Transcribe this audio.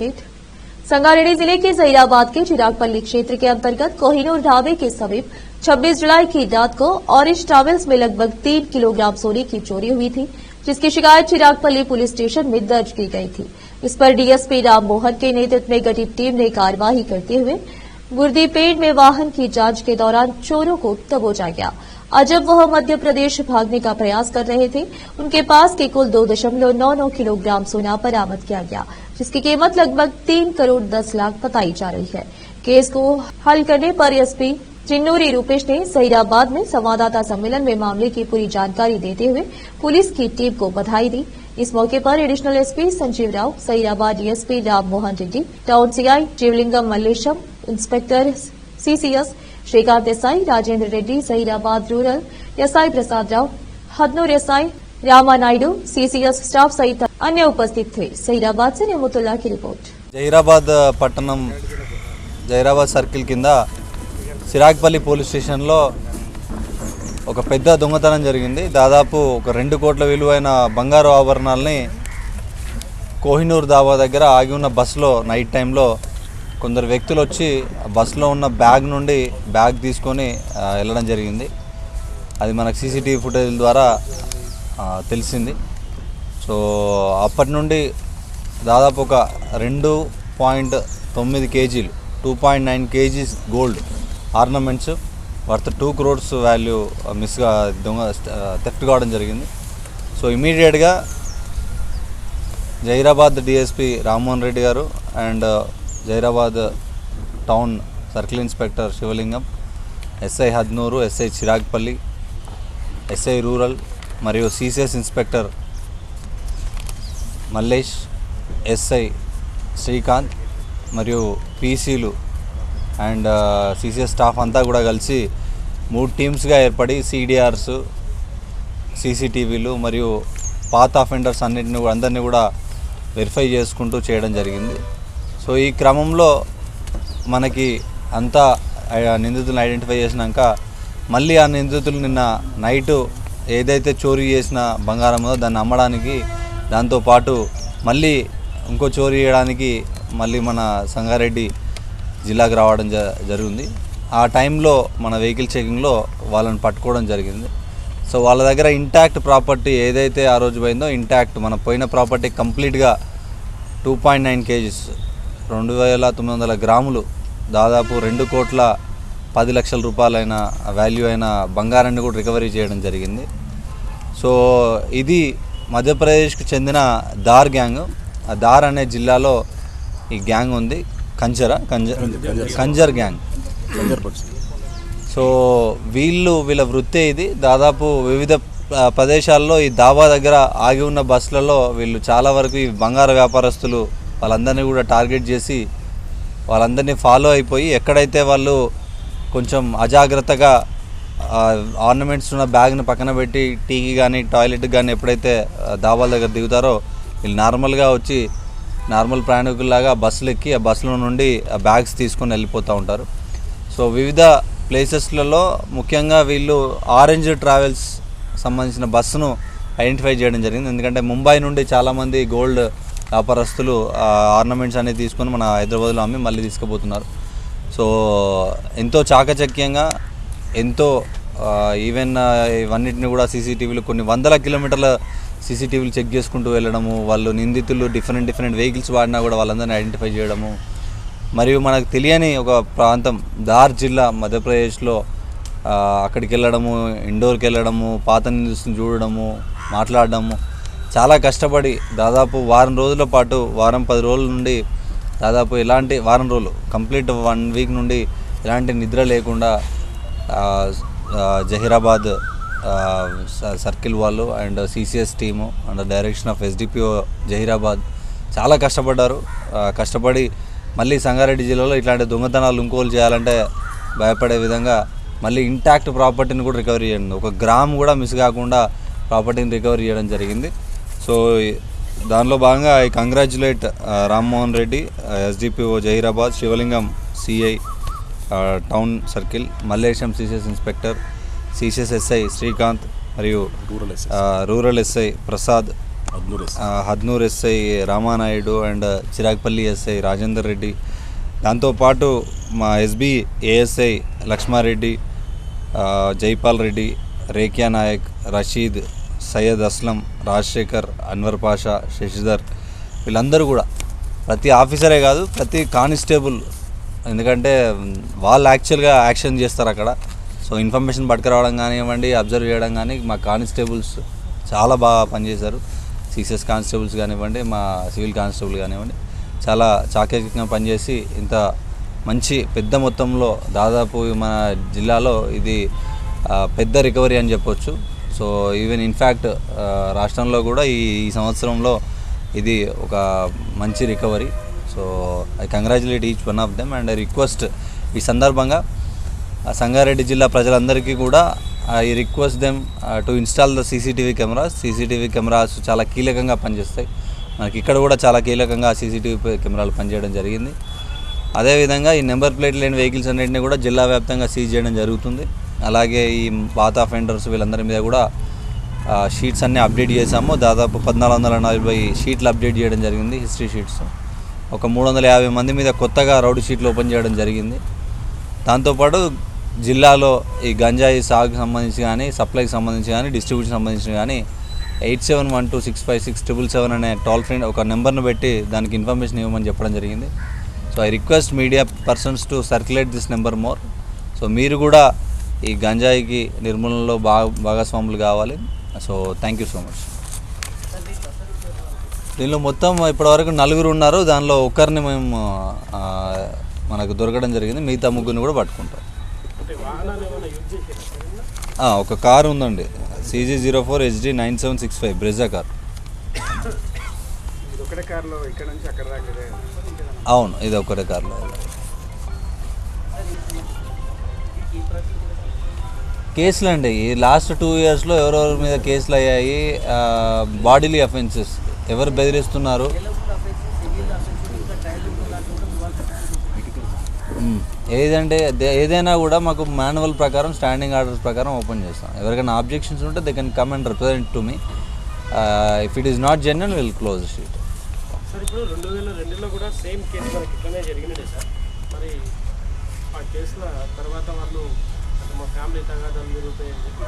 Update. Sangareddy जिले के जहीराबाद के चिरागपल्ली क्षेत्र के अंतर्गत कोहिनूर ढाबे के समीप 26 जुलाई की रात को ऑरेंज ट्रैवल्स में लगभग 3 किलोग्राम सोने की चोरी हुई थी, जिसकी शिकायत चिरागपल्ली पुलिस स्टेशन में दर्ज की गई थी। इस पर डीएसपी राम मोहन के नेतृत्व में गठित टीम ने कार्यवाही करते हुए गुर्दीपेट में वाहन की जांच के दौरान चोरों को दबोचा गया। आज जब वह मध्य प्रदेश भागने का प्रयास कर रहे थे, उनके पास के कुल 2.99 किलोग्राम सोना बरामद किया गया, जिसकी कीमत लगभग 3 करोड़ 10 लाख बताई जा रही है। केस को हल करने पर एसपी चिन्नूरी रूपेश ने जहीराबाद में संवाददाता सम्मेलन में मामले की पूरी जानकारी देते हुए पुलिस की टीम को बधाई दी। इस मौके पर additional SP Sanjeev Rao, Zaheerabad DSP Ram Mohan Reddy, town CI Shivalingam Mallesham, inspector CCS Srikanth SI, Rajendra Reddy, Zaheerabad rural SI Prasad Rao, Hadnoor SI Rama Naidu, CCS staff सहित अन्य उपस्थित थे। जहीराबाद से नेमुतुल्ला की रिपोर्ट। जहीराबाद पट्टनम जहीराबाद सर्किल किंद చిరాగ్పల్లి పోలీస్ స్టేషన్లో ఒక పెద్ద దొంగతనం జరిగింది। దాదాపు ఒక 2 కోట్ల విలువైన బంగారు ఆభరణాలని కోహినూర్ దాబా దగ్గర ఆగి ఉన్న బస్సులో నైట్ టైంలో కొందరు వ్యక్తులు వచ్చి బస్సులో ఉన్న బ్యాగ్ నుండి బ్యాగ్ తీసుకొని వెళ్ళడం జరిగింది। అది మనకు సీసీటీవీ ఫుటేజ్ ద్వారా తెలిసింది। సో అప్పటి నుండి దాదాపు ఒక 2.9 కేజీలు 2.9 kgs gold ornaments worth 2 crores value మిస్గా థెఫ్ట్ కావడం జరిగింది। సో ఇమీడియట్గా Zaheerabad DSP Rammohan Reddy garu and Zaheerabad town circle inspector Shivalingam, SI Hadnoor, SI Chiragpalli, SI rural మరియు CCS inspector Mallesh, SI Srikanth మరియు పీసీలు అండ్ సిసిఎస్ స్టాఫ్ అంతా కూడా కలిసి 3 టీమ్స్గా ఏర్పడి సిడిఆర్స్, సీసీటీవీలు మరియు పాత అఫెండర్స్ అందరినీ కూడా వెరిఫై చేసుకుంటూ చేయడం జరిగింది। సో ఈ క్రమంలో మనకి అంతా నిందితులను ఐడెంటిఫై చేసినాక మళ్ళీ ఆ నిందితులు నిన్న నైటు ఏదైతే చోరీ చేసిన బంగారం ఉందో దాన్ని అమ్మడానికి, దాంతోపాటు మళ్ళీ ఇంకో చోరీ చేయడానికి మళ్ళీ మన సంగారెడ్డి జిల్లాకు రావడం జరిగింది। ఆ టైంలో మన వెహికల్ చెకింగ్లో వాళ్ళని పట్టుకోవడం జరిగింది। సో వాళ్ళ దగ్గర ఇంటాక్ట్ ప్రాపర్టీ ఏదైతే ఆ రోజు పోయిందో ఇంటాక్ట్ మన పోయిన ప్రాపర్టీ కంప్లీట్గా 2.9 కేజీస్ 2900 గ్రాములు దాదాపు 2 కోట్ల 10 లక్షల రూపాయలైన వాల్యూ అయిన బంగారాన్ని కూడా రికవరీ చేయడం జరిగింది। సో ఇది మధ్యప్రదేశ్కి చెందిన దార్ గ్యాంగ్। ఆ దార్ అనే జిల్లాలో ఈ గ్యాంగ్ ఉంది, కంజర్ గ్యాంగ్। సో వీళ్ళ వృత్తే ఇది। దాదాపు వివిధ ప్రదేశాల్లో ఈ దాబా దగ్గర ఆగి ఉన్న బస్సులలో వీళ్ళు చాలా వరకు ఈ బంగారు వ్యాపారస్తులు వాళ్ళందరినీ కూడా టార్గెట్ చేసి వాళ్ళందరినీ ఫాలో అయిపోయి ఎక్కడైతే వాళ్ళు కొంచెం అజాగ్రత్తగా ఆర్నమెంట్స్ ఉన్న బ్యాగ్ని పక్కన పెట్టి టీకి కానీ టాయిలెట్కి కానీ ఎప్పుడైతే దాబాల దగ్గర దిగుతారో వీళ్ళు నార్మల్గా వచ్చి నార్మల్ ప్రయాణికుల్లాగా బస్సులు ఎక్కి ఆ బస్సులో నుండి ఆ బ్యాగ్స్ తీసుకొని వెళ్ళిపోతూ ఉంటారు। సో వివిధ ప్లేసెస్లలో ముఖ్యంగా వీళ్ళు ఆరెంజ్ ట్రావెల్స్ సంబంధించిన బస్సును ఐడెంటిఫై చేయడం జరిగింది। ఎందుకంటే ముంబై నుండి చాలామంది గోల్డ్ వ్యాపారస్తులు ఆర్నమెంట్స్ అనేది తీసుకొని మన హైదరాబాద్లో అమ్మి మళ్ళీ తీసుకుపోతున్నారు। సో ఎంతో చాకచక్యంగా ఎంతో ఈవెన్ ఇవన్నిటిని కూడా సీసీటీవీలు కొన్ని వందల కిలోమీటర్ల సీసీటీవీలు చెక్ చేసుకుంటూ వెళ్ళడము, వాళ్ళు నిందితులు డిఫరెంట్ వెహికల్స్ వాడినా కూడా వాళ్ళందరినీ ఐడెంటిఫై చేయడము, మరియు మనకు తెలియని ఒక ప్రాంతం దార్ జిల్లా మధ్యప్రదేశ్లో అక్కడికి వెళ్ళడము, ఇండోర్కి వెళ్ళడము, పాత నిందితులను చూడడము, మాట్లాడడము, చాలా కష్టపడి దాదాపు వారం రోజుల పాటు 10 రోజుల నుండి దాదాపు ఎలాంటి వారం రోజులు కంప్లీట్ 1 వీక్ నుండి ఎలాంటి నిద్ర లేకుండా జహీరాబాద్ సర్కిల్ వాళ్ళు and CCS team and direction of SDPO Zaheerabad చాలా కష్టపడ్డారు। కష్టపడి మళ్ళీ సంగారెడ్డి జిల్లాలో ఇట్లాంటి దొంగతనాలు ఇంకోలు చేయాలంటే భయపడే విధంగా మళ్ళీ ఇంటాక్ట్ ప్రాపర్టీని కూడా రికవరీ చేయండి, 1 గ్రామ్ కూడా మిస్ కాకుండా ప్రాపర్టీని రికవరీ చేయడం జరిగింది। సో దానిలో భాగంగా I congratulate Rammohan Reddy, SDPO Zaheerabad, Shivalingam CI town circle, Mallesham CCS inspector, CCS SI Srikanth మరియు rural SI Prasad Hadnoor SI Ramanaidu and Chiragpalli SI Rajender Reddy, దాంతోపాటు మా ఎస్బీ ఏఎస్ఐ లక్ష్మారెడ్డి, జైపాల్ రెడ్డి, రేఖ్యా నాయక్, రషీద్, సయ్యద్ అస్లం, రాజశేఖర్, అన్వర్ పాషా, శశిధర్, వీళ్ళందరూ కూడా ప్రతి ఆఫీసరే కాదు ప్రతి కానిస్టేబుల్, ఎందుకంటే వాళ్ళు యాక్చువల్గా యాక్షన్ చేస్తారు అక్కడ. సో ఇన్ఫర్మేషన్ పట్టుకురావడం కానివ్వండి, అబ్జర్వ్ చేయడం కానీ మా కానిస్టేబుల్స్ చాలా బాగా పనిచేశారు. సిసిఎస్ కానిస్టేబుల్స్ కానివ్వండి, మా సివిల్ కానిస్టేబుల్ కానివ్వండి, చాలా చాకచక్యంగా పనిచేసి ఇంత మంచి పెద్ద మొత్తంలో దాదాపు మన జిల్లాలో ఇది పెద్ద రికవరీ అని చెప్పొచ్చు. సో ఈవెన్ ఇన్ఫ్యాక్ట్ రాష్ట్రంలో కూడా ఈ సంవత్సరంలో ఇది ఒక మంచి recovery. So I congratulate each one of them and I request ఈ సందర్భంగా సంగారెడ్డి జిల్లా ప్రజలందరికీ కూడా I request them to install the CCTV cameras. CCTV cameras చాలా కీలకంగా పనిచేస్తాయి. మనకి ఇక్కడ కూడా చాలా కీలకంగా సీసీటీవీ కెమెరాలు పనిచేయడం జరిగింది. అదేవిధంగా ఈ నెంబర్ ప్లేట్ లేని వెహికల్స్ అన్నింటినీ కూడా జిల్లా వ్యాప్తంగా సీజ్ చేయడం జరుగుతుంది. అలాగే ఈ పాత అఫెండర్స్ వీళ్ళందరి మీద కూడా షీట్స్ అన్నీ అప్డేట్ చేశాము. దాదాపు 1440 షీట్లు అప్డేట్ చేయడం జరిగింది, హిస్టరీ షీట్స్. ఒక 350 మంది మీద కొత్తగా రౌడీ షీట్లు ఓపెన్ చేయడం జరిగింది. దాంతోపాటు జిల్లాలో ఈ గంజాయి సాగుకు సంబంధించి కానీ, సప్లైకి సంబంధించి కానీ, డిస్ట్రిబ్యూషన్ సంబంధించి కానీ 8712656777 అనే టోల్ ఫ్రీ ఒక నెంబర్ను పెట్టి దానికి ఇన్ఫర్మేషన్ ఇవ్వమని చెప్పడం జరిగింది. So I request media persons to circulate this number more. So మీరు కూడా ఈ గంజాయికి నిర్మూలనలో భాగస్వాములు కావాలి. So thank you so much. దీనిలో మొత్తం ఇప్పటివరకు 4 ఉన్నారు. దానిలో ఒకరిని మేము మనకు దొరకడం జరిగింది. మిగతా 3 కూడా పట్టుకుంటాం. ఒక కారు ఉందండి, CG04 HD 9765 బ్రెజా కార్. అవును, ఇది ఒకటే కార్లో. కేసులు అండి, ఈ లాస్ట్ 2 ఇయర్స్లో ఎవరెవరి మీద కేసులు అయ్యాయి, బాడీలీ అఫెన్సెస్, ఎవరు బెదిరిస్తున్నారు, ఏదైనా కూడా మాకు మాన్యువల్ ప్రకారం స్టాండింగ్ ఆర్డర్స్ ప్రకారం ఓపెన్ చేస్తాం. ఎవరికైనా ఆబ్జెక్షన్స్ ఉంటే they can come and represent to me. If it is not genuine will close sheet. Sir, ఇప్పుడు 2002లో కూడా సేమ్ కేసు మనకి ఇట్లానే జరిగినట్టే సార్. మరి ఆ కేసుల తర్వాత వాళ్ళు మా ఫ్యామిలీ తగాదాలు జరుగుతాయి.